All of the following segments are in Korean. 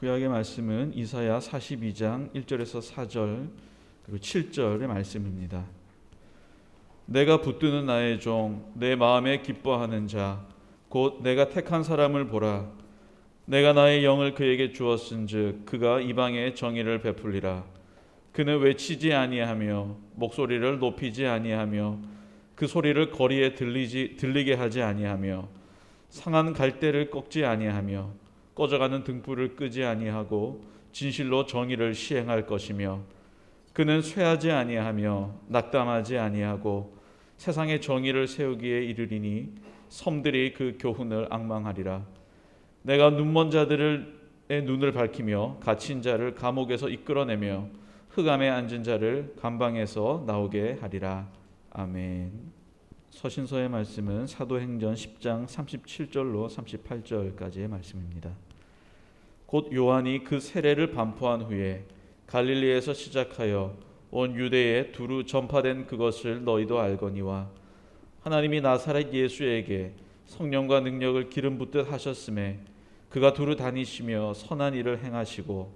구약의 말씀은 이사야 42장 1절에서 4절 그리고 7절의 말씀입니다. 내가 붙드는 나의 종, 내 마음에 기뻐하는 자, 곧 내가 택한 사람을 보라. 내가 나의 영을 그에게 주었은즉 그가 이방에 정의를 베풀리라. 그는 외치지 아니하며 목소리를 높이지 아니하며 그 소리를 거리에 들리게 하지 아니하며 상한 갈대를 꺾지 아니하며 꺼져가는 등불을 끄지 아니하고 진실로 정의를 시행할 것이며 그는 쇠하지 아니하며 낙담하지 아니하고 세상의 정의를 세우기에 이르리니 섬들이 그 교훈을 앙망하리라. 내가 눈먼 자들의 눈을 밝히며 갇힌 자를 감옥에서 이끌어내며 흑암에 앉은 자를 감방에서 나오게 하리라. 아멘. 서신서의 말씀은 사도행전 10장 37절로 38절까지의 말씀입니다. 곧 요한이 그 세례를 반포한 후에 갈릴리에서 시작하여 온 유대에 두루 전파된 그것을 너희도 알거니와 하나님이 나사렛 예수에게 성령과 능력을 기름 붓듯 하셨음에 그가 두루 다니시며 선한 일을 행하시고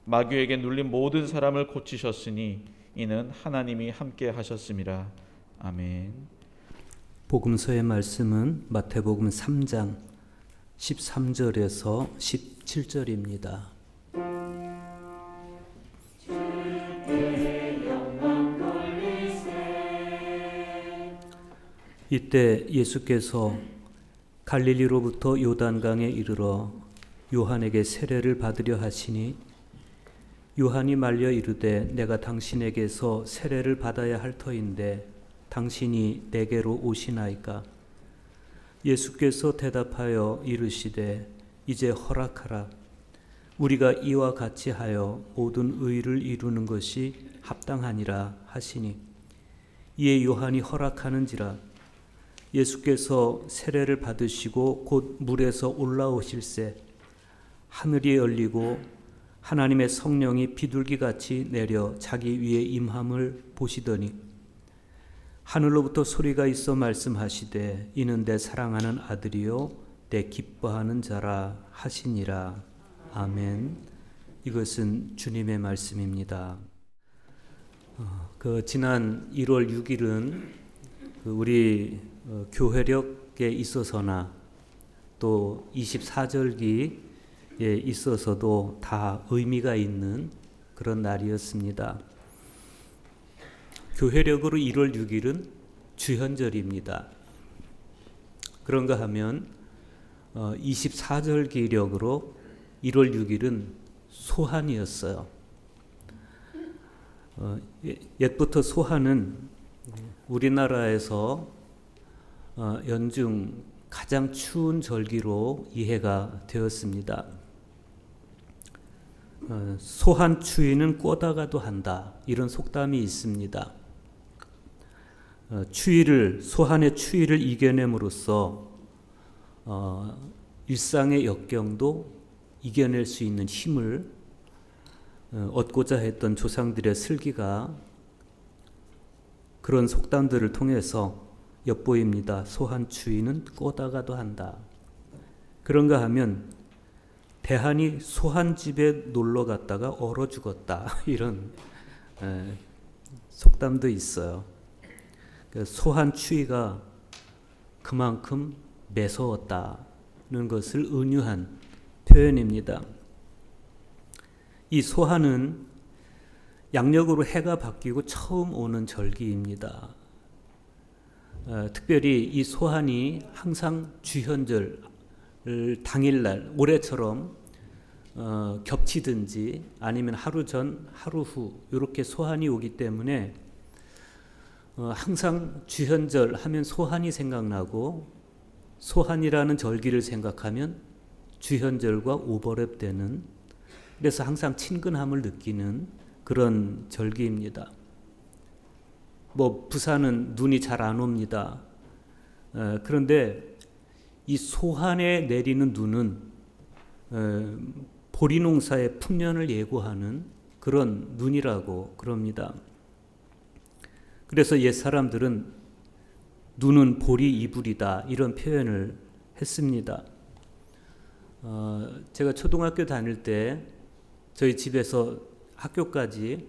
마귀에게 눌린 모든 사람을 고치셨으니 이는 하나님이 함께 하셨음이라. 아멘. 복음서의 말씀은 마태복음 3장 13절에서 17절입니다. 이때 예수께서 갈릴리로부터 요단강에 이르러 요한에게 세례를 받으려 하시니 요한이 말려 이르되 내가 당신에게서 세례를 받아야 할 터인데 당신이 내게로 오시나이까? 예수께서 대답하여 이르시되 이제 허락하라. 우리가 이와 같이 하여 모든 의를 이루는 것이 합당하니라 하시니 이에 요한이 허락하는지라. 예수께서 세례를 받으시고 곧 물에서 올라오실새 하늘이 열리고 하나님의 성령이 비둘기같이 내려 자기 위에 임함을 보시더니 하늘로부터 소리가 있어 말씀하시되 이는 내 사랑하는 아들이요 내 기뻐하는 자라 하시니라. 아멘. 이것은 주님의 말씀입니다. 지난 1월 6일은 우리 교회력에 있어서나 또 24절기에 있어서도 다 의미가 있는 그런 날이었습니다. 교회력으로 1월 6일은 주현절입니다. 그런가 하면 24절기력으로 1월 6일은 소환이었어요. 옛부터 소환은 우리나라에서 연중 가장 추운 절기로 이해가 되었습니다. 소한 추위는 꼬다가도 한다, 이런 속담이 있습니다. 소한의 추위를 이겨냄으로써 일상의 역경도 이겨낼 수 있는 힘을 얻고자 했던 조상들의 슬기가 그런 속담들을 통해서 엿보입니다. 소한 추위는 꼬다가도 한다. 그런가 하면 대한이 소한 집에 놀러 갔다가 얼어 죽었다, 이런 속담도 있어요. 소한 추위가 그만큼 매서웠다는 것을 은유한 표현입니다. 이 소한은 양력으로 해가 바뀌고 처음 오는 절기입니다. 특별히 이 소한이 항상 주현절 당일날 올해처럼 겹치든지 아니면 하루 전, 하루 후 이렇게 소한이 오기 때문에 항상 주현절 하면 소한이 생각나고 소한이라는 절기를 생각하면 주현절과 오버랩되는, 그래서 항상 친근함을 느끼는 그런 절기입니다. 부산은 눈이 잘 안 옵니다. 그런데 이 소한에 내리는 눈은 보리농사의 풍년을 예고하는 그런 눈이라고 그럽니다. 그래서 옛 사람들은 눈은 보리 이불이다, 이런 표현을 했습니다. 제가 초등학교 다닐 때 저희 집에서 학교까지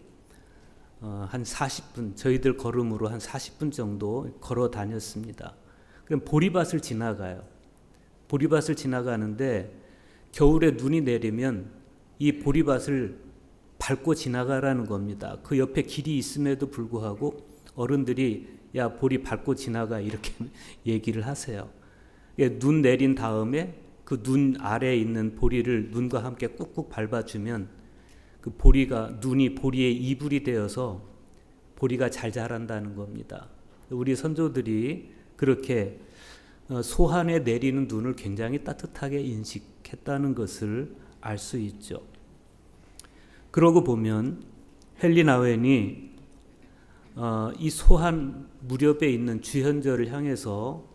한 40분, 저희들 걸음으로 한 40분 정도 걸어 다녔습니다. 그럼 보리밭을 지나가요. 보리밭을 지나가는데 겨울에 눈이 내리면 이 보리밭을 밟고 지나가라는 겁니다. 그 옆에 길이 있음에도 불구하고 어른들이 야 보리 밟고 지나가 이렇게 얘기를 하세요. 눈 내린 다음에 그 눈 아래에 있는 보리를 눈과 함께 꾹꾹 밟아주면 그 보리가 눈이 보리의 이불이 되어서 보리가 잘 자란다는 겁니다. 우리 선조들이 그렇게 소한에 내리는 눈을 굉장히 따뜻하게 인식했다는 것을 알 수 있죠. 그러고 보면 헨리 나웬이 이 소한 무렵에 있는 주현절을 향해서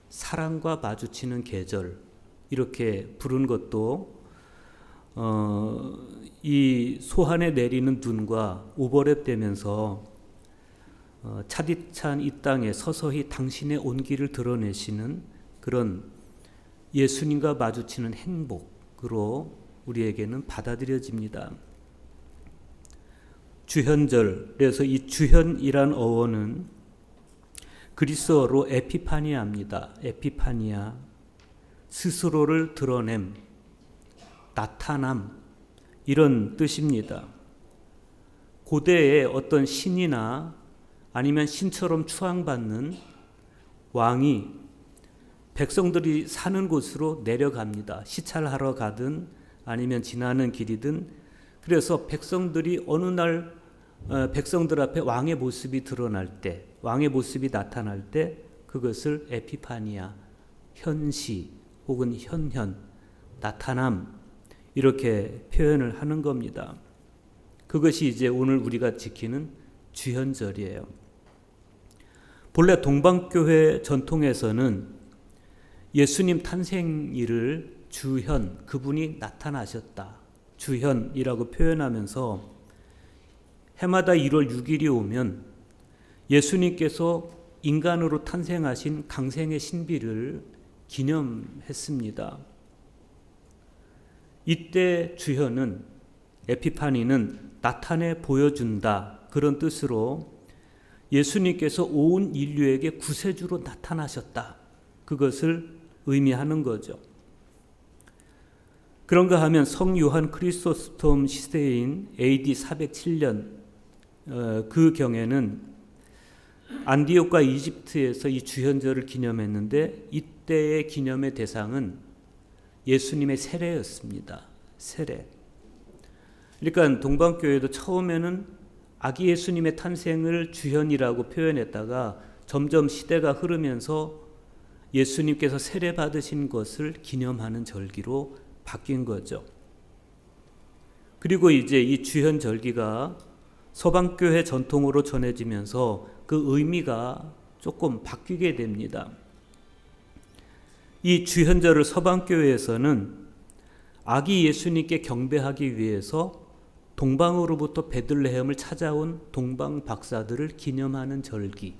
사랑과 마주치는 계절 이렇게 부른 것도 이 소한에 내리는 눈과 오버랩되면서 차디찬 이 땅에 서서히 당신의 온기를 드러내시는 그런 예수님과 마주치는 행복으로 우리에게는 받아들여집니다. 주현절, 그래서 이 주현이란 어원은 그리스어로 에피파니아입니다. 에피파니아, 스스로를 드러냄, 나타남 이런 뜻입니다. 고대의 어떤 신이나 아니면 신처럼 추앙받는 왕이 백성들이 사는 곳으로 내려갑니다. 시찰하러 가든 아니면 지나는 길이든. 그래서 백성들이 어느 날 백성들 앞에 왕의 모습이 드러날 때, 왕의 모습이 나타날 때 그것을 에피파니아, 현시 혹은 현현, 나타남 이렇게 표현을 하는 겁니다. 그것이 이제 오늘 우리가 지키는 주현절이에요. 본래 동방교회 전통에서는 예수님 탄생일을 주현, 그분이 나타나셨다, 주현이라고 표현하면서 해마다 1월 6일이 오면 예수님께서 인간으로 탄생하신 강생의 신비를 기념했습니다. 이때 주현은, 에피파니는 나타내 보여준다 그런 뜻으로 예수님께서 온 인류에게 구세주로 나타나셨다 그것을 의미하는 거죠. 그런가 하면 성 요한 크리소스톰 시대인 AD 407년 그 경에는 안디옥과 이집트에서 이 주현절을 기념했는데 이때의 기념의 대상은 예수님의 세례였습니다. 세례. 그러니까 동방교회도 처음에는 아기 예수님의 탄생을 주현이라고 표현했다가 점점 시대가 흐르면서 예수님께서 세례 받으신 것을 기념하는 절기로 바뀐 거죠. 그리고 이제 이 주현절기가 서방교회 전통으로 전해지면서 그 의미가 조금 바뀌게 됩니다. 이 주현절을 서방교회에서는 아기 예수님께 경배하기 위해서 동방으로부터 베들레헴을 찾아온 동방 박사들을 기념하는 절기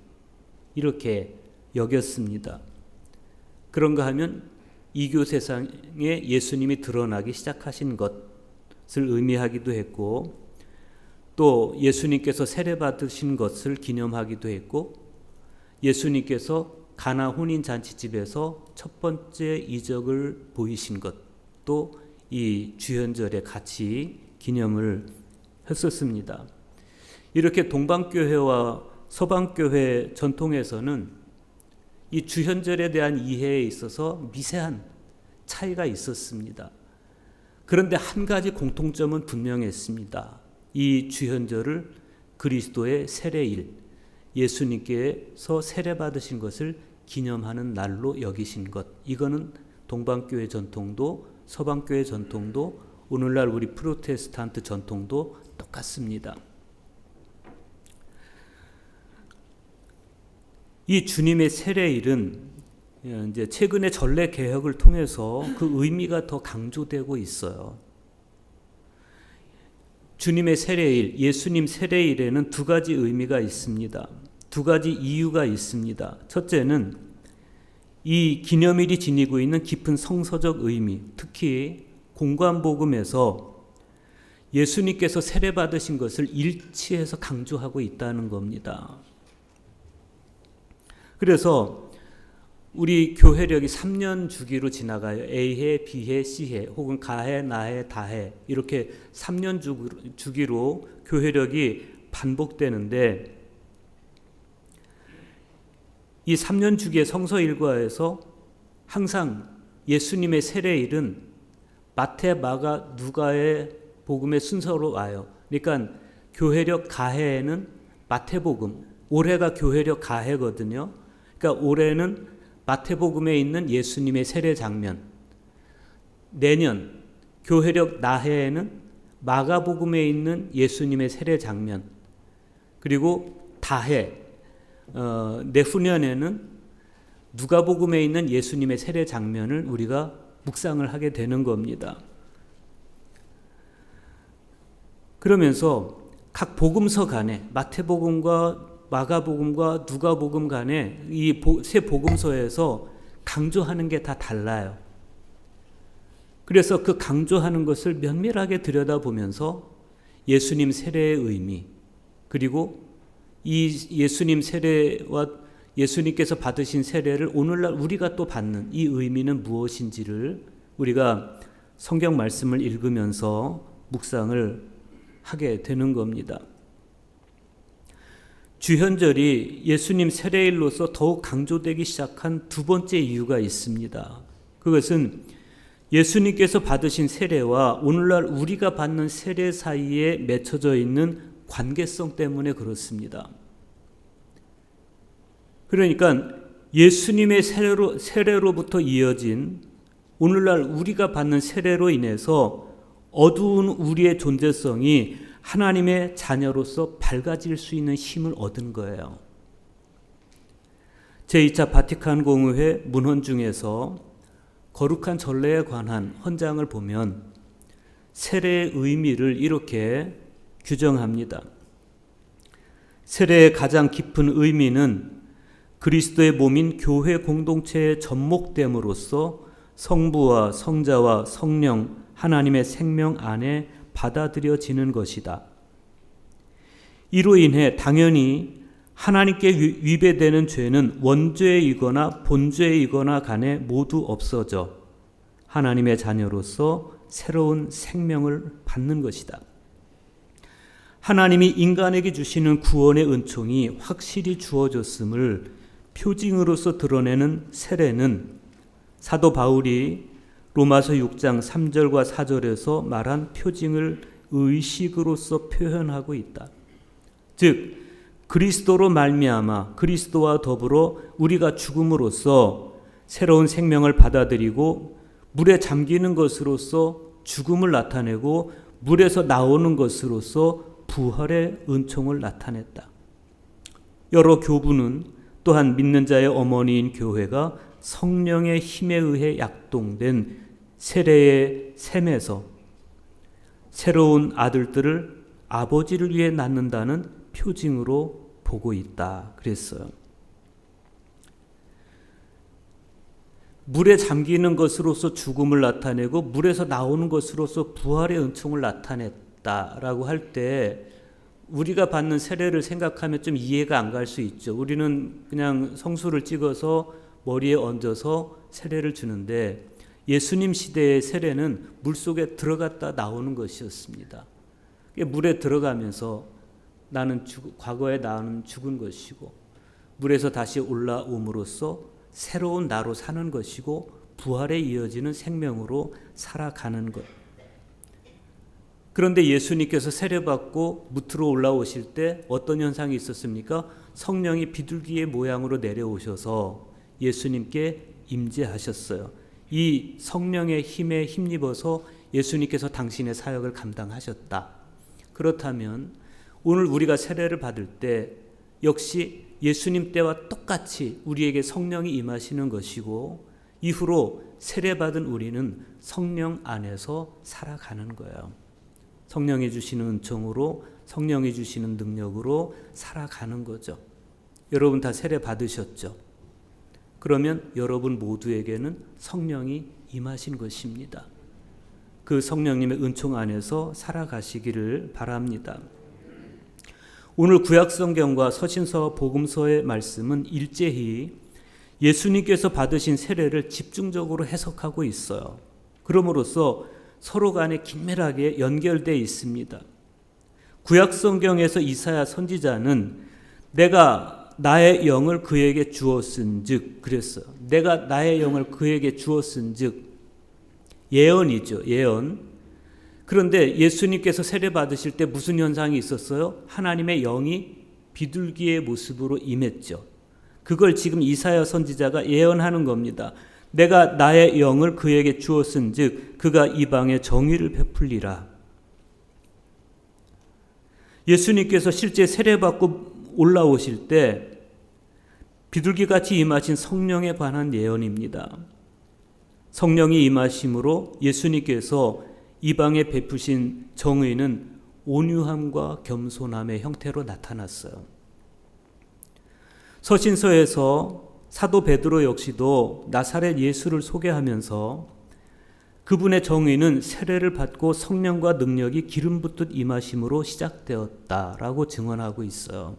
이렇게 여겼습니다. 그런가 하면 이교 세상에 예수님이 드러나기 시작하신 것을 의미하기도 했고 또 예수님께서 세례 받으신 것을 기념하기도 했고 예수님께서 가나 혼인 잔치집에서 첫 번째 이적을 보이신 것도 이 주현절에 같이 기념을 했었습니다. 이렇게 동방교회와 서방교회 전통에서는 이 주현절에 대한 이해에 있어서 미세한 차이가 있었습니다. 그런데 한 가지 공통점은 분명했습니다. 이 주현절을 그리스도의 세례일, 예수님께서 세례 받으신 것을 기념하는 날로 여기신 것. 이거는 동방교회 전통도 서방교회 전통도 오늘날 우리 프로테스탄트 전통도 똑같습니다. 이 주님의 세례일은 이제 최근의 전례 개혁을 통해서 그 의미가 더 강조되고 있어요. 주님의 세례일, 예수님 세례일에는 두 가지 의미가 있습니다. 두 가지 이유가 있습니다. 첫째는 이 기념일이 지니고 있는 깊은 성서적 의미, 특히 공관복음에서 예수님께서 세례 받으신 것을 일치해서 강조하고 있다는 겁니다. 그래서 우리 교회력이 3년 주기로 지나가요. A해, B해, C해 혹은 가해, 나해, 다해 이렇게 3년 주기로 교회력이 반복되는데 이 3년 주기의 성서 일과에서 항상 예수님의 세례일은 마태, 마가, 누가의 복음의 순서로 와요. 그러니까 교회력 가해에는 마태복음, 올해가 교회력 가해거든요. 그러니까 올해는 마태복음에 있는 예수님의 세례 장면, 내년 교회력 나해에는 마가복음에 있는 예수님의 세례 장면, 그리고 다해 내후년에는 누가복음에 있는 예수님의 세례 장면을 우리가 묵상을 하게 되는 겁니다. 그러면서 각 복음서 간에 마태복음과 마가복음과 누가복음 간에 이 세 복음서에서 강조하는 게 다 달라요. 그래서 그 강조하는 것을 면밀하게 들여다보면서 예수님 세례의 의미, 그리고 이 예수님 세례와 예수님께서 받으신 세례를 오늘날 우리가 또 받는 이 의미는 무엇인지를 우리가 성경 말씀을 읽으면서 묵상을 하게 되는 겁니다. 주현절이 예수님 세례일로서 더욱 강조되기 시작한 두 번째 이유가 있습니다. 그것은 예수님께서 받으신 세례와 오늘날 우리가 받는 세례 사이에 맺혀져 있는 관계성 때문에 그렇습니다. 그러니까 예수님의 세례로부터 이어진 오늘날 우리가 받는 세례로 인해서 어두운 우리의 존재성이 하나님의 자녀로서 밝아질 수 있는 힘을 얻은 거예요. 제2차 바티칸 공의회 문헌 중에서 거룩한 전례에 관한 헌장을 보면 세례의 의미를 이렇게 규정합니다. 세례의 가장 깊은 의미는 그리스도의 몸인 교회 공동체의 접목됨으로써 성부와 성자와 성령 하나님의 생명 안에 받아들여지는 것이다. 이로 인해 당연히 하나님께 위배되는 죄는 원죄이거나 본죄이거나 간에 모두 없어져 하나님의 자녀로서 새로운 생명을 받는 것이다. 하나님이 인간에게 주시는 구원의 은총이 확실히 주어졌음을 표징으로서 드러내는 세례는 사도 바울이 로마서 6장 3절과 4절에서 말한 표징을 의식으로서 표현하고 있다. 즉 그리스도로 말미암아 그리스도와 더불어 우리가 죽음으로써 새로운 생명을 받아들이고 물에 잠기는 것으로서 죽음을 나타내고 물에서 나오는 것으로서 부활의 은총을 나타냈다. 여러 교부는 또한 믿는 자의 어머니인 교회가 성령의 힘에 의해 약동된 세례의 셈에서 새로운 아들들을 아버지를 위해 낳는다는 표징으로 보고 있다 그랬어요. 물에 잠기는 것으로서 죽음을 나타내고 물에서 나오는 것으로서 부활의 은총을 나타냈다라고 할 때 우리가 받는 세례를 생각하면 좀 이해가 안 갈 수 있죠. 우리는 그냥 성수를 찍어서 머리에 얹어서 세례를 주는데 예수님 시대의 세례는 물속에 들어갔다 나오는 것이었습니다. 물에 들어가면서 과거에 나는 죽은 것이고 물에서 다시 올라옴으로써 새로운 나로 사는 것이고 부활에 이어지는 생명으로 살아가는 것. 그런데 예수님께서 세례받고 무트로 올라오실 때 어떤 현상이 있었습니까? 성령이 비둘기의 모양으로 내려오셔서 예수님께 임재하셨어요. 이 성령의 힘에 힘입어서 예수님께서 당신의 사역을 감당하셨다. 그렇다면 오늘 우리가 세례를 받을 때 역시 예수님 때와 똑같이 우리에게 성령이 임하시는 것이고 이후로 세례받은 우리는 성령 안에서 살아가는 거예요. 성령이 주시는 은총으로 성령이 주시는 능력으로 살아가는 거죠. 여러분 다 세례 받으셨죠? 그러면 여러분 모두에게는 성령이 임하신 것입니다. 그 성령님의 은총 안에서 살아가시기를 바랍니다. 오늘 구약성경과 서신서 복음서의 말씀은 일제히 예수님께서 받으신 세례를 집중적으로 해석하고 있어요. 그럼으로써 서로 간에 긴밀하게 연결되어 있습니다. 구약성경에서 이사야 선지자는 내가 나의 영을 그에게 주었은즉 그랬어요. 내가 나의 영을 그에게 주었은즉 예언이죠. 예언. 그런데 예수님께서 세례 받으실 때 무슨 현상이 있었어요? 하나님의 영이 비둘기의 모습으로 임했죠. 그걸 지금 이사야 선지자가 예언하는 겁니다. 내가 나의 영을 그에게 주었은즉 그가 이방에 정의를 베풀리라. 예수님께서 실제 세례받고 올라오실 때 비둘기같이 임하신 성령에 관한 예언입니다. 성령이 임하심으로 예수님께서 이방에 베푸신 정의는 온유함과 겸손함의 형태로 나타났어요. 서신서에서 사도 베드로 역시도 나사렛 예수를 소개하면서 그분의 정의는 세례를 받고 성령과 능력이 기름 붓듯 임하심으로 시작되었다라고 증언하고 있어요.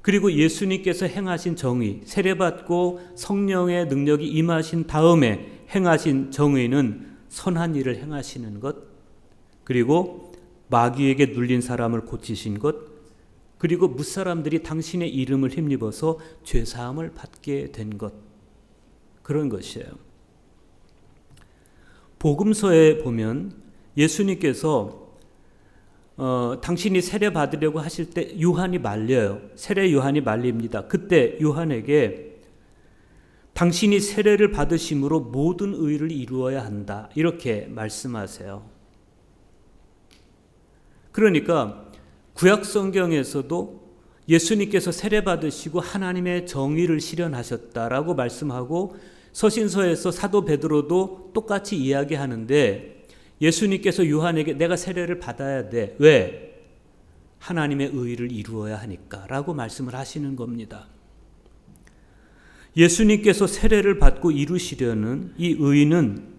그리고 예수님께서 행하신 정의, 세례받고 성령의 능력이 임하신 다음에 행하신 정의는 선한 일을 행하시는 것, 그리고 마귀에게 눌린 사람을 고치신 것, 그리고 무사람들이 당신의 이름을 힘입어서 죄사함을 받게 된 것, 그런 것이에요. 복음서에 보면 예수님께서 당신이 세례 받으려고 하실 때 요한이 말려요. 세례 요한이 말립니다. 그때 요한에게 당신이 세례를 받으심으로 모든 의를 이루어야 한다. 이렇게 말씀하세요. 그러니까 구약 성경에서도 예수님께서 세례 받으시고 하나님의 정의를 실현하셨다라고 말씀하고 서신서에서 사도 베드로도 똑같이 이야기하는데 예수님께서 요한에게 내가 세례를 받아야 돼. 왜? 하나님의 의를 이루어야 하니까 라고 말씀을 하시는 겁니다. 예수님께서 세례를 받고 이루시려는 이 의는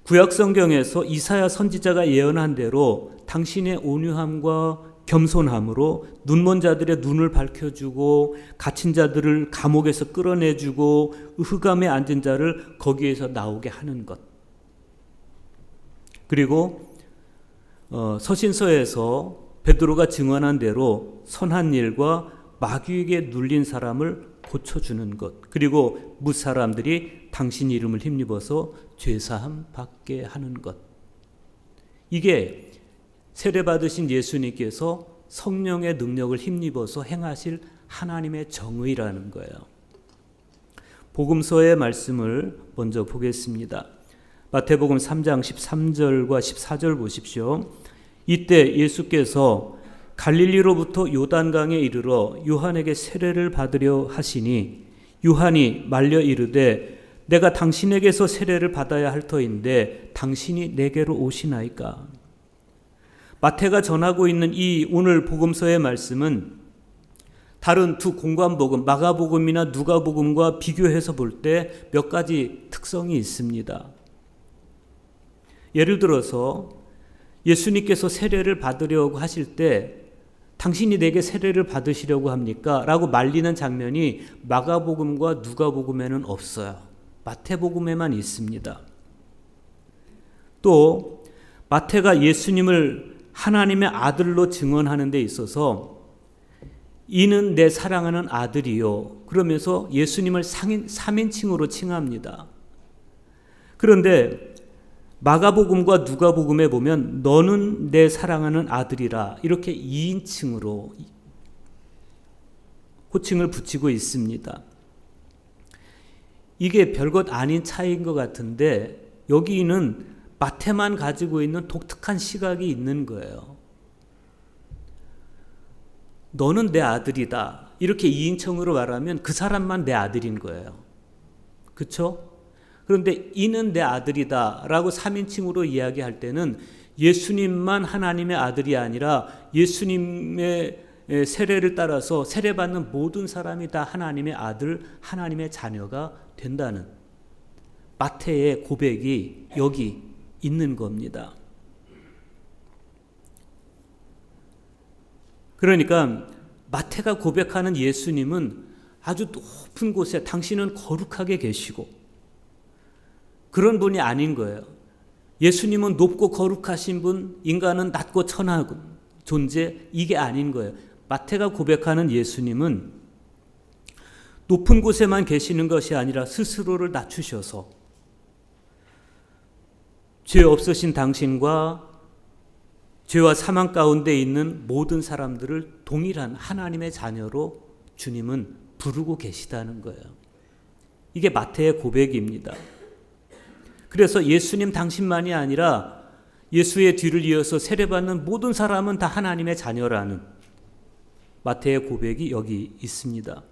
구약성경에서 이사야 선지자가 예언한 대로 당신의 온유함과 겸손함으로 눈먼 자들의 눈을 밝혀주고 갇힌 자들을 감옥에서 끌어내주고 흑암에 앉은 자를 거기에서 나오게 하는 것. 그리고 서신서에서 베드로가 증언한 대로 선한 일과 마귀에게 눌린 사람을 고쳐주는 것, 그리고 무사람들이 당신 이름을 힘입어서 죄사함 받게 하는 것. 이게 세례받으신 예수님께서 성령의 능력을 힘입어서 행하실 하나님의 정의라는 거예요. 복음서의 말씀을 먼저 보겠습니다. 마태복음 3장 13절과 14절 보십시오. 이때 예수께서 갈릴리로부터 요단강에 이르러 요한에게 세례를 받으려 하시니 요한이 말려 이르되 내가 당신에게서 세례를 받아야 할 터인데 당신이 내게로 오시나이까. 마태가 전하고 있는 이 오늘 복음서의 말씀은 다른 두 공관복음 마가복음이나 누가복음과 비교해서 볼 때 몇 가지 특성이 있습니다. 예를 들어서 예수님께서 세례를 받으려고 하실 때 당신이 내게 세례를 받으시려고 합니까? 라고 말리는 장면이 마가복음과 누가복음에는 없어요. 마태복음에만 있습니다. 또 마태가 예수님을 하나님의 아들로 증언하는 데 있어서 이는 내 사랑하는 아들이요. 그러면서 예수님을 3인칭으로 칭합니다. 그런데 마가복음과 누가복음에 보면 너는 내 사랑하는 아들이라 이렇게 2인칭으로 호칭을 붙이고 있습니다. 이게 별것 아닌 차이인 것 같은데 여기는 마태만 가지고 있는 독특한 시각이 있는 거예요. 너는 내 아들이다. 이렇게 2인칭으로 말하면 그 사람만 내 아들인 거예요. 그렇죠? 그런데 이는 내 아들이다 라고 3인칭으로 이야기할 때는 예수님만 하나님의 아들이 아니라 예수님의 세례를 따라서 세례받는 모든 사람이 다 하나님의 아들, 하나님의 자녀가 된다는 마태의 고백이 여기 있는 겁니다. 그러니까 마태가 고백하는 예수님은 아주 높은 곳에 당신은 거룩하게 계시고 그런 분이 아닌 거예요. 예수님은 높고 거룩하신 분, 인간은 낮고 천하고 존재, 이게 아닌 거예요. 마태가 고백하는 예수님은 높은 곳에만 계시는 것이 아니라 스스로를 낮추셔서 죄 없으신 당신과 죄와 사망 가운데 있는 모든 사람들을 동일한 하나님의 자녀로 주님은 부르고 계시다는 거예요. 이게 마태의 고백입니다. 그래서 예수님 당신만이 아니라 예수의 뒤를 이어서 세례받는 모든 사람은 다 하나님의 자녀라는 마태의 고백이 여기 있습니다.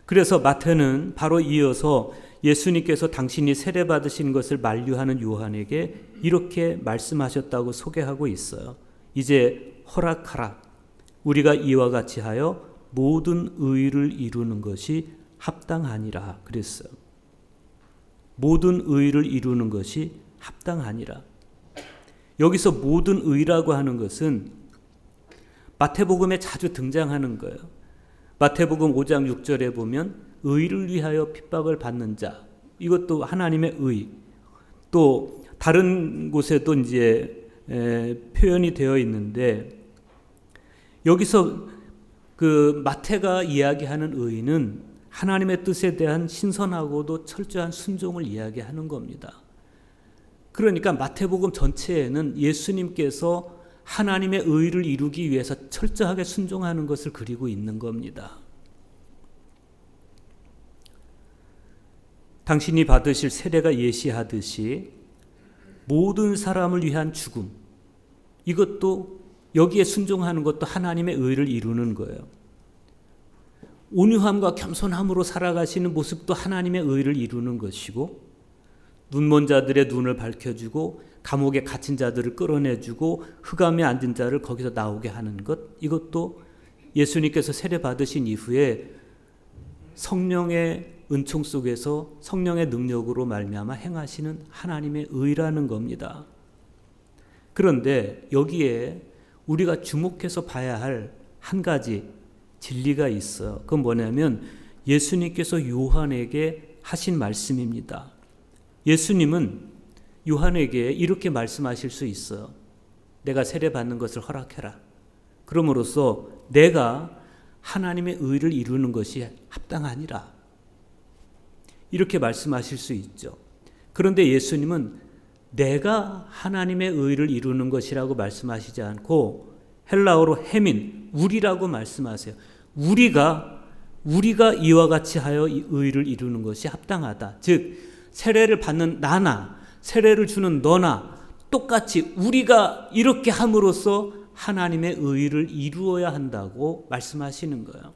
그래서 마태는 바로 이어서 예수님께서 당신이 세례받으신 것을 만류하는 요한에게 이렇게 말씀하셨다고 소개하고 있어요. 이제 허락하라. 우리가 이와 같이 하여 모든 의를 이루는 것이 합당하니라 그랬어요. 모든 의를 이루는 것이 합당하니라. 여기서 모든 의라고 하는 것은 마태복음에 자주 등장하는 거예요. 마태복음 5장 6절에 보면 의를 위하여 핍박을 받는 자, 이것도 하나님의 의. 또 다른 곳에도 이제 표현이 되어 있는데 여기서 그 마태가 이야기하는 의는 하나님의 뜻에 대한 신선하고도 철저한 순종을 이야기하는 겁니다. 그러니까 마태복음 전체에는 예수님께서 하나님의 의를 이루기 위해서 철저하게 순종하는 것을 그리고 있는 겁니다. 당신이 받으실 세례가 예시하듯이 모든 사람을 위한 죽음, 이것도 여기에 순종하는 것도 하나님의 의를 이루는 거예요. 온유함과 겸손함으로 살아가시는 모습도 하나님의 의를 이루는 것이고, 눈먼 자들의 눈을 밝혀주고 감옥에 갇힌 자들을 끌어내주고 흑암에 앉은 자를 거기서 나오게 하는 것, 이것도 예수님께서 세례 받으신 이후에 성령의 은총 속에서 성령의 능력으로 말미암아 행하시는 하나님의 의라는 겁니다. 그런데 여기에 우리가 주목해서 봐야 할 한 가지 진리가 있어요. 그건 뭐냐면 예수님께서 요한에게 하신 말씀입니다. 예수님은 요한에게 이렇게 말씀하실 수 있어요. 내가 세례 받는 것을 허락해라. 그럼으로써 내가 하나님의 의를 이루는 것이 합당하니라. 이렇게 말씀하실 수 있죠. 그런데 예수님은 내가 하나님의 의를 이루는 것이라고 말씀하시지 않고 헬라어로 헤민, 우리라고 말씀하세요. 우리가 이와 같이 하여 이 의를 이루는 것이 합당하다. 즉 세례를 받는 나나 세례를 주는 너나 똑같이 우리가 이렇게 함으로써 하나님의 의를 이루어야 한다고 말씀하시는 거예요.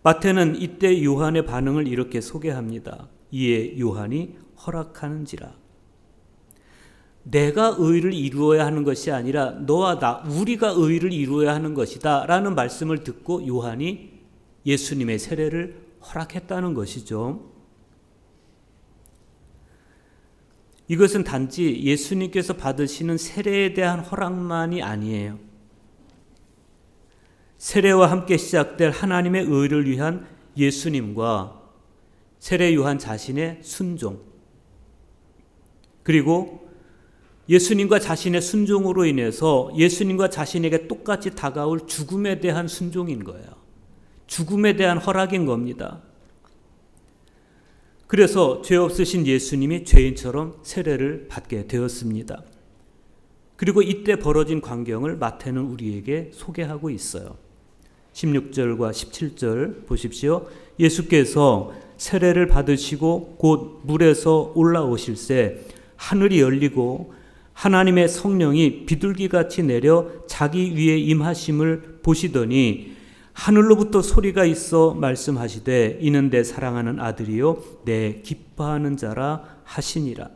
마태는 이때 요한의 반응을 이렇게 소개합니다. 이에 요한이 허락하는지라. 내가 의를 이루어야 하는 것이 아니라 너와 나, 우리가 의를 이루어야 하는 것이다 라는 말씀을 듣고 요한이 예수님의 세례를 허락했다는 것이죠. 이것은 단지 예수님께서 받으시는 세례에 대한 허락만이 아니에요. 세례와 함께 시작될 하나님의 의를 위한 예수님과 세례 요한 자신의 순종, 그리고 예수님과 자신의 순종으로 인해서 예수님과 자신에게 똑같이 다가올 죽음에 대한 순종인 거예요. 죽음에 대한 허락인 겁니다. 그래서 죄 없으신 예수님이 죄인처럼 세례를 받게 되었습니다. 그리고 이때 벌어진 광경을 마태는 우리에게 소개하고 있어요. 16절과 17절 보십시오. 예수께서 세례를 받으시고 곧 물에서 올라오실새 하늘이 열리고 하나님의 성령이 비둘기같이 내려 자기 위에 임하심을 보시더니 하늘로부터 소리가 있어 말씀하시되 이는 내 사랑하는 아들이요 내 기뻐하는 자라 하시니라.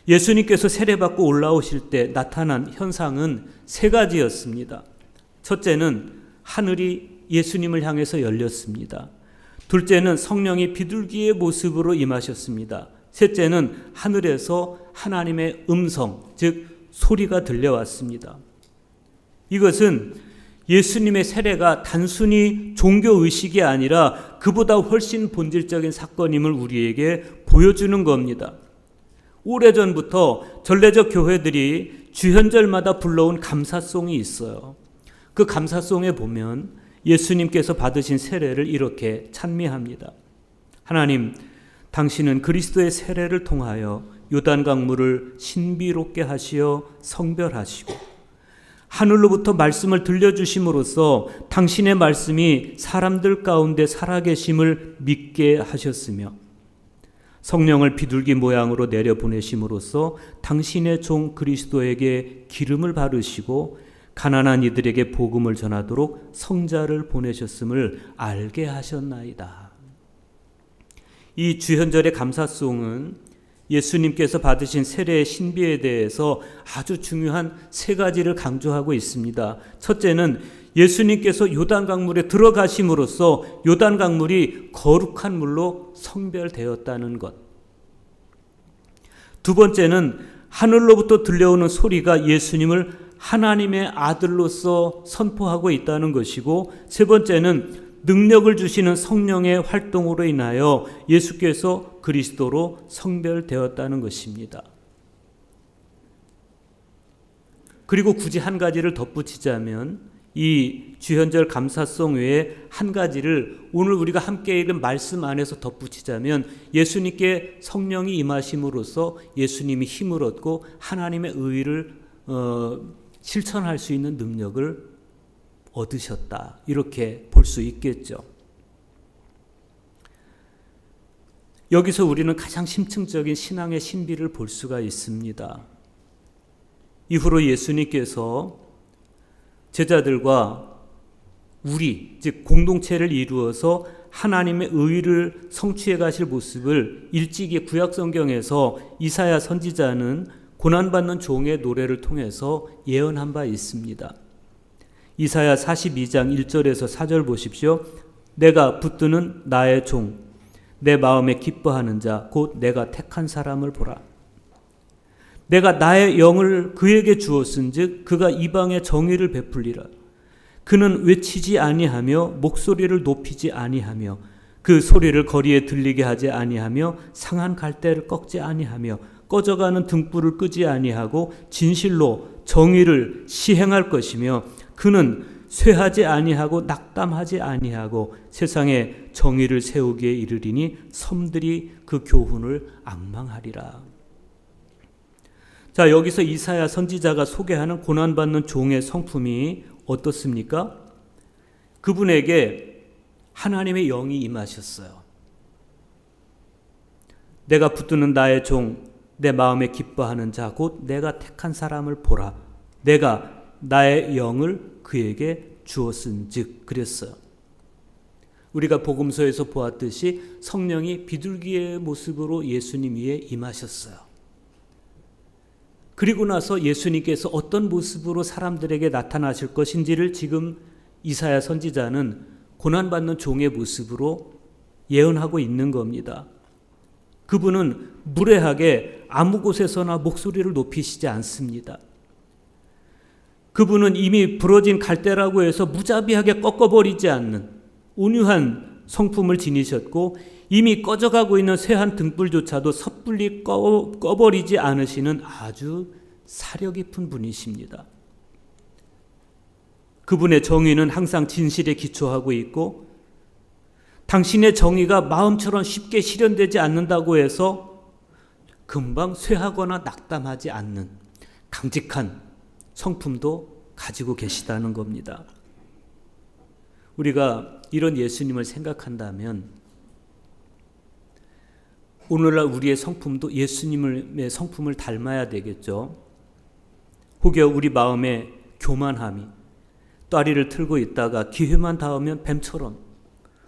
예수님께서 세례받고 올라오실 때 나타난 현상은 세 가지였습니다. 첫째는 하늘이 예수님을 향해서 열렸습니다. 둘째는 성령이 비둘기의 모습으로 임하셨습니다. 셋째는 하늘에서 하나님의 음성, 즉 소리가 들려왔습니다. 이것은 예수님의 세례가 단순히 종교의식이 아니라 그보다 훨씬 본질적인 사건임을 우리에게 보여주는 겁니다. 오래전부터 전례적 교회들이 주현절마다 불러온 감사송이 있어요. 그 감사송에 보면 예수님께서 받으신 세례를 이렇게 찬미합니다. 하나님, 당신은 그리스도의 세례를 통하여 요단강물을 신비롭게 하시어 성별하시고 하늘로부터 말씀을 들려주심으로써 당신의 말씀이 사람들 가운데 살아계심을 믿게 하셨으며 성령을 비둘기 모양으로 내려보내심으로써 당신의 종 그리스도에게 기름을 바르시고 가난한 이들에게 복음을 전하도록 성자를 보내셨음을 알게 하셨나이다. 이 주현절의 감사송은 예수님께서 받으신 세례의 신비에 대해서 아주 중요한 세 가지를 강조하고 있습니다. 첫째는 예수님께서 요단강물에 들어가심으로써 요단강물이 거룩한 물로 성별되었다는 것. 두 번째는 하늘로부터 들려오는 소리가 예수님을 하나님의 아들로서 선포하고 있다는 것이고, 세 번째는 능력을 주시는 성령의 활동으로 인하여 예수께서 그리스도로 성별되었다는 것입니다. 그리고 굳이 한 가지를 덧붙이자면 이 주현절 감사송 외에 한 가지를 오늘 우리가 함께 읽은 말씀 안에서 덧붙이자면 예수님께 성령이 임하심으로써 예수님이 힘을 얻고 하나님의 의를 실천할 수 있는 능력을 얻으셨다. 이렇게 볼 수 있겠죠. 여기서 우리는 가장 심층적인 신앙의 신비를 볼 수가 있습니다. 이후로 예수님께서 제자들과 우리, 즉 공동체를 이루어서 하나님의 의를 성취해 가실 모습을 일찍이 구약 성경에서 이사야 선지자는 고난받는 종의 노래를 통해서 예언한 바 있습니다. 이사야 42장 1절에서 4절 보십시오. 내가 붙드는 나의 종, 내 마음에 기뻐하는 자, 곧 내가 택한 사람을 보라. 내가 나의 영을 그에게 주었은즉 그가 이방의 정의를 베풀리라. 그는 외치지 아니하며 목소리를 높이지 아니하며 그 소리를 거리에 들리게 하지 아니하며 상한 갈대를 꺾지 아니하며 꺼져가는 등불을 끄지 아니하고 진실로 정의를 시행할 것이며 그는 쇠하지 아니하고 낙담하지 아니하고 세상에 정의를 세우기에 이르리니 섬들이 그 교훈을 앙망하리라. 자, 여기서 이사야 선지자가 소개하는 고난받는 종의 성품이 어떻습니까? 그분에게 하나님의 영이 임하셨어요. 내가 붙드는 나의 종, 내 마음에 기뻐하는 자, 곧 내가 택한 사람을 보라. 내가 나의 영을 그에게 주었은즉 그랬어요. 우리가 복음서에서 보았듯이 성령이 비둘기의 모습으로 예수님 위에 임하셨어요. 그리고 나서 예수님께서 어떤 모습으로 사람들에게 나타나실 것인지를 지금 이사야 선지자는 고난받는 종의 모습으로 예언하고 있는 겁니다. 그분은 무례하게 아무 곳에서나 목소리를 높이시지 않습니다. 그분은 이미 부러진 갈대라고 해서 무자비하게 꺾어버리지 않는 온유한 성품을 지니셨고 이미 꺼져가고 있는 쇠한 등불조차도 섣불리 꺼버리지 않으시는 아주 사려 깊은 분이십니다. 그분의 정의는 항상 진실에 기초하고 있고 당신의 정의가 마음처럼 쉽게 실현되지 않는다고 해서 금방 쇠하거나 낙담하지 않는 강직한 성품도 가지고 계시다는 겁니다. 우리가 이런 예수님을 생각한다면 오늘날 우리의 성품도 예수님의 성품을 닮아야 되겠죠. 혹여 우리 마음에 교만함이 따리를 틀고 있다가 기회만 닿으면 뱀처럼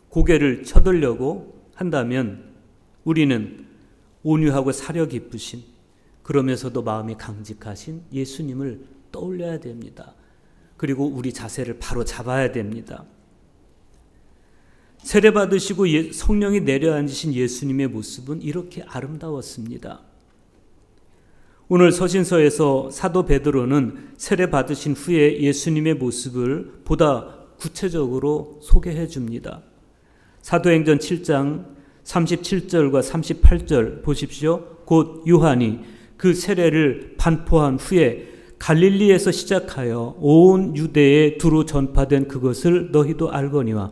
고개를 쳐들려고 한다면 우리는 온유하고 사려 깊으신 그러면서도 마음이 강직하신 예수님을 떠올려야 됩니다. 그리고 우리 자세를 바로 잡아야 됩니다. 세례 받으시고 성령이 내려앉으신 예수님의 모습은 이렇게 아름다웠습니다. 오늘 서신서에서 사도 베드로는 세례 받으신 후에 예수님의 모습을 보다 구체적으로 소개해 줍니다. 사도행전 7장 37절과 38절 보십시오. 곧 요한이 그 세례를 반포한 후에 갈릴리에서 시작하여 온 유대에 두루 전파된 그것을 너희도 알거니와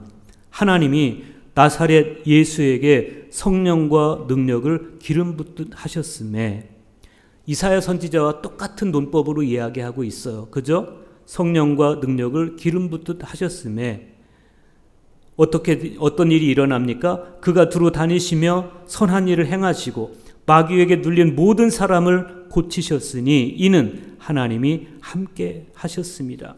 하나님이 나사렛 예수에게 성령과 능력을 기름 붓듯 하셨음에, 이사야 선지자와 똑같은 논법으로 이야기하고 있어요. 그죠? 성령과 능력을 기름 붓듯 하셨음에 어떤 일이 일어납니까? 그가 두루 다니시며 선한 일을 행하시고 마귀에게 눌린 모든 사람을 고치셨으니 이는 하나님이 함께 하셨습니다.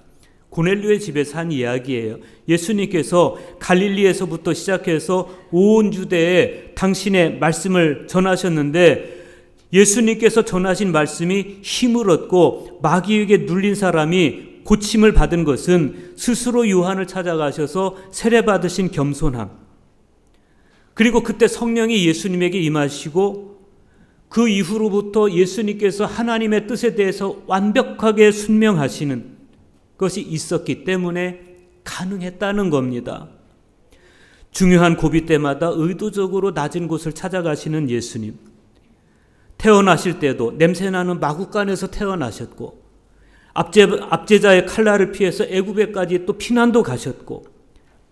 고넬료의 집에서 한 이야기예요. 예수님께서 갈릴리에서부터 시작해서 온 유대에 당신의 말씀을 전하셨는데, 예수님께서 전하신 말씀이 힘을 얻고 마귀에게 눌린 사람이 고침을 받은 것은 스스로 요한을 찾아가셔서 세례받으신 겸손함, 그리고 그때 성령이 예수님에게 임하시고 그 이후로부터 예수님께서 하나님의 뜻에 대해서 완벽하게 순명하시는 것이 있었기 때문에 가능했다는 겁니다. 중요한 고비 때마다 의도적으로 낮은 곳을 찾아가시는 예수님, 태어나실 때도 냄새나는 마구간에서 태어나셨고 압제자의 칼날을 피해서 애굽에까지 또 피난도 가셨고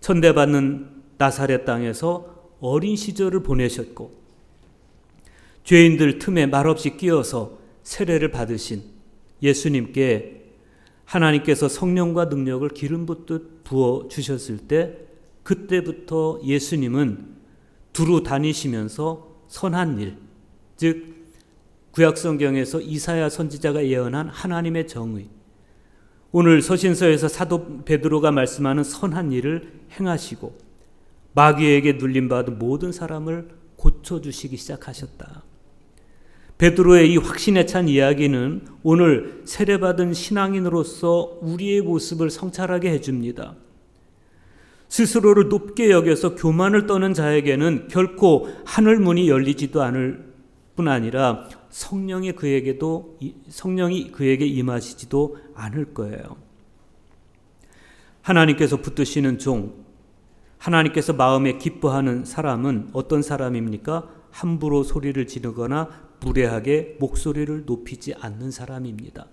천대받는 나사렛 땅에서 어린 시절을 보내셨고 죄인들 틈에 말없이 끼어서 세례를 받으신 예수님께 하나님께서 성령과 능력을 기름 붓듯 부어주셨을 때, 그때부터 예수님은 두루 다니시면서 선한 일, 즉 구약성경에서 이사야 선지자가 예언한 하나님의 정의, 오늘 서신서에서 사도 베드로가 말씀하는 선한 일을 행하시고 마귀에게 눌림받은 모든 사람을 고쳐주시기 시작하셨다. 베드로의 이 확신에 찬 이야기는 오늘 세례받은 신앙인으로서 우리의 모습을 성찰하게 해줍니다. 스스로를 높게 여겨서 교만을 떠는 자에게는 결코 하늘 문이 열리지도 않을 뿐 아니라 성령이 그에게 임하시지도 않을 거예요. 하나님께서 붙드시는 종, 하나님께서 마음에 기뻐하는 사람은 어떤 사람입니까? 함부로 소리를 지르거나 무례하게 목소리를 높이지 않는 사람입니다.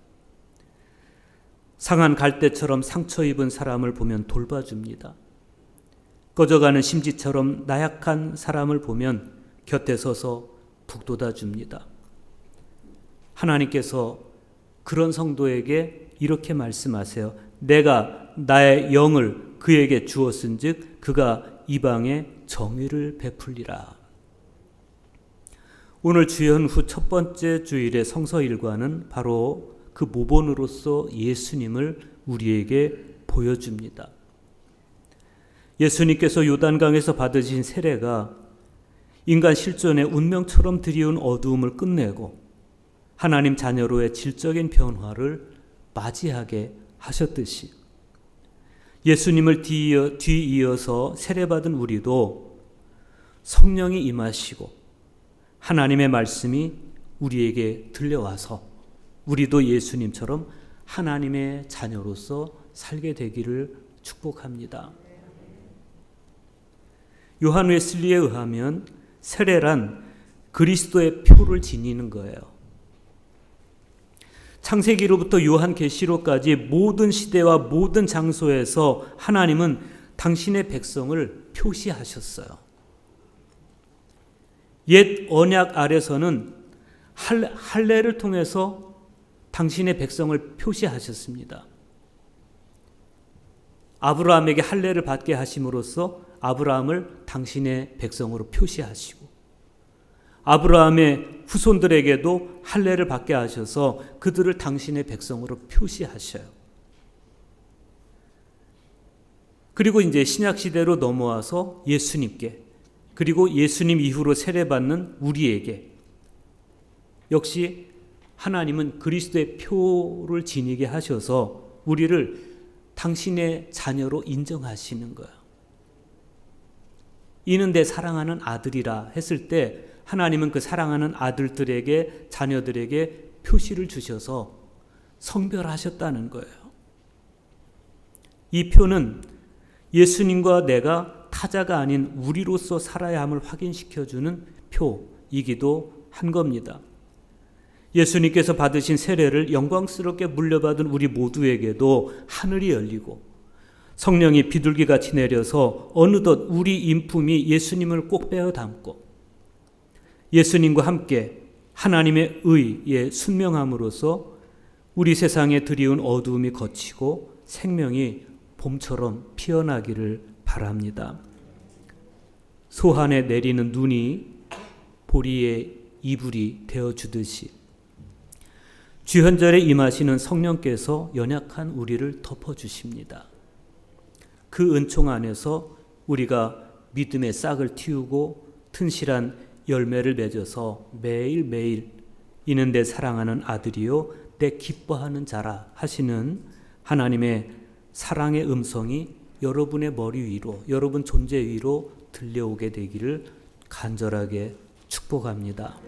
상한 갈대처럼 상처 입은 사람을 보면 돌봐줍니다. 꺼져가는 심지처럼 나약한 사람을 보면 곁에 서서 북돋아 줍니다. 하나님께서 그런 성도에게 이렇게 말씀하세요. 내가 나의 영을 그에게 주었은즉 그가 이방에 정의를 베풀리라. 오늘 주연 후 첫 번째 주일의 성서 일과는 바로 그 모본으로서 예수님을 우리에게 보여줍니다. 예수님께서 요단강에서 받으신 세례가 인간 실존의 운명처럼 드리운 어두움을 끝내고 하나님 자녀로의 질적인 변화를 맞이하게 하셨듯이 예수님을 뒤이어서 세례받은 우리도 성령이 임하시고 하나님의 말씀이 우리에게 들려와서 우리도 예수님처럼 하나님의 자녀로서 살게 되기를 축복합니다. 요한 웨슬리에 의하면 세례란 그리스도의 표를 지니는 거예요. 창세기로부터 요한계시록까지 모든 시대와 모든 장소에서 하나님은 당신의 백성을 표시하셨어요. 옛 언약 아래서는 할례를 통해서 당신의 백성을 표시하셨습니다. 아브라함에게 할례를 받게 하심으로써 아브라함을 당신의 백성으로 표시하시고 아브라함의 후손들에게도 할례를 받게 하셔서 그들을 당신의 백성으로 표시하셔요. 그리고 이제 신약 시대로 넘어와서 예수님께, 그리고 예수님 이후로 세례받는 우리에게 역시 하나님은 그리스도의 표를 지니게 하셔서 우리를 당신의 자녀로 인정하시는 거예요. 이는 내 사랑하는 아들이라 했을 때 하나님은 그 사랑하는 아들들에게, 자녀들에게 표시를 주셔서 성별하셨다는 거예요. 이 표는 예수님과 내가 타자가 아닌 우리로서 살아야 함을 확인시켜주는 표이기도 한 겁니다. 예수님께서 받으신 세례를 영광스럽게 물려받은 우리 모두에게도 하늘이 열리고 성령이 비둘기같이 내려서 어느덧 우리 인품이 예수님을 꼭 빼어 담고 예수님과 함께 하나님의 의에 순명함으로써 우리 세상에 드리운 어두움이 걷히고 생명이 봄처럼 피어나기를 바랍니다. 소한에 내리는 눈이 보리의 이불이 되어주듯이 주현절에 임하시는 성령께서 연약한 우리를 덮어주십니다. 그 은총 안에서 우리가 믿음의 싹을 틔우고 튼실한 열매를 맺어서 매일매일 이는 내 사랑하는 아들이요 내 기뻐하는 자라 하시는 하나님의 사랑의 음성이 여러분의 머리 위로, 여러분 존재 위로 들려오게 되기를 간절하게 축복합니다.